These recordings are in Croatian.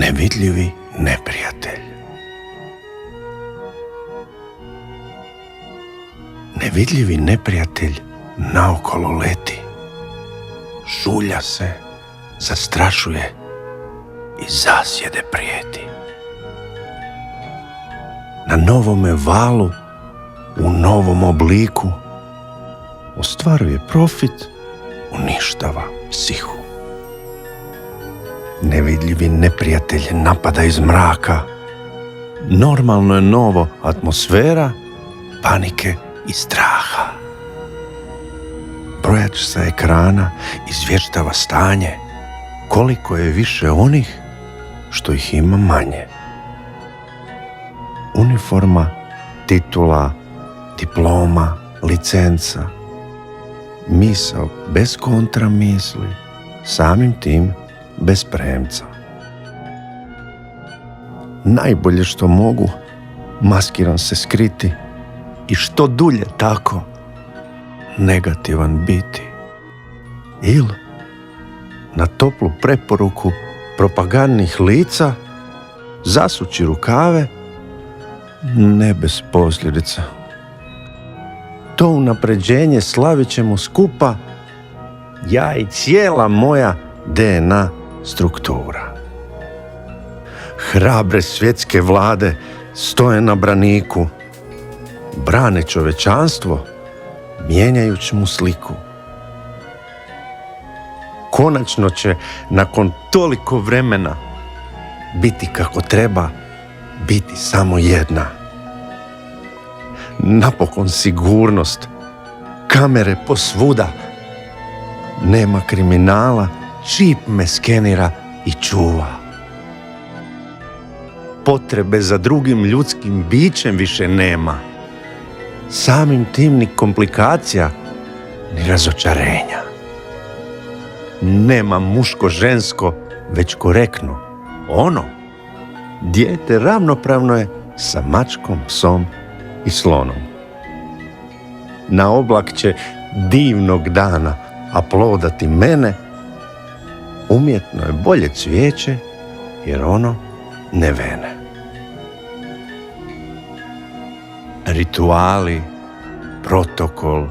Nevidljivi neprijatelj. Nevidljivi neprijatelj naokolo leti, žulja se, zastrašuje i zasjede prijeti. Na novome valu, u novom obliku, ostvaruje profit, uništava psihu. Nevidljivi neprijatelj napada iz mraka. Normalno je novo atmosfera panike i straha. Brojač sa ekrana izvještava stanje, koliko je više onih što ih ima manje. Uniforma, titula, diploma, licenca, misao bez kontramisli, samim tim bez premca. Najbolje što mogu, maskiran se skriti i što dulje tako negativan biti. Ili na toplu preporuku propagandnih lica zasuči rukave, ne bez posljedica. To unapređenje slavit ćemo skupa, ja i cijela moja DNA struktura. Hrabre svjetske vlade stoje na braniku, brane čovečanstvo, mijenjajući mu sliku. Konačno će, nakon toliko vremena, biti kako treba, biti samo jedna. Napokon sigurnost, kamere posvuda, nema kriminala, čip me skenira i čuva. Potrebe za drugim ljudskim bićem više nema. Samim tim ni komplikacija, ni razočarenja. Nema muško-žensko, već korektno. Ono, dijete ravnopravno je sa mačkom, psom i slonom. Na oblak će divnog dana aplaudati mene, umjetno je bolje cvijeće, jer ono ne vene. Rituali, protokol,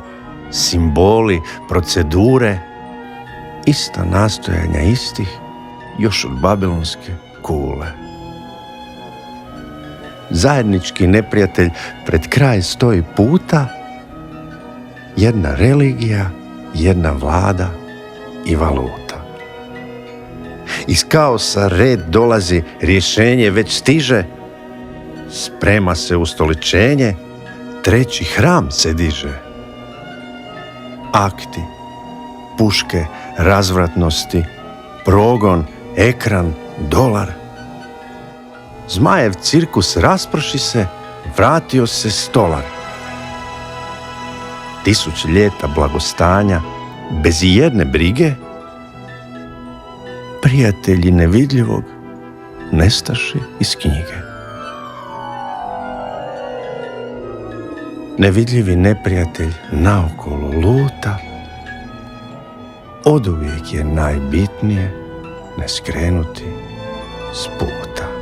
simboli, procedure, ista nastojanja istih, još od babilonske kule. Zajednički neprijatelj pred kraj stoji puta, jedna religija, jedna vlada i valuta. Iz kaosa red dolazi, rješenje već stiže, sprema se ustoličenje, treći hram se diže. Akti, puške, razvratnosti, progon, ekran, dolar. Zmajev cirkus rasprši se, vratio se stolar. 1000 ljeta blagostanja, bez ijedne brige, prijatelji nevidljivog nestaši iz knjige. Nevidljivi neprijatelj naokolo luta, oduvijek je najbitnije ne skrenuti s puta.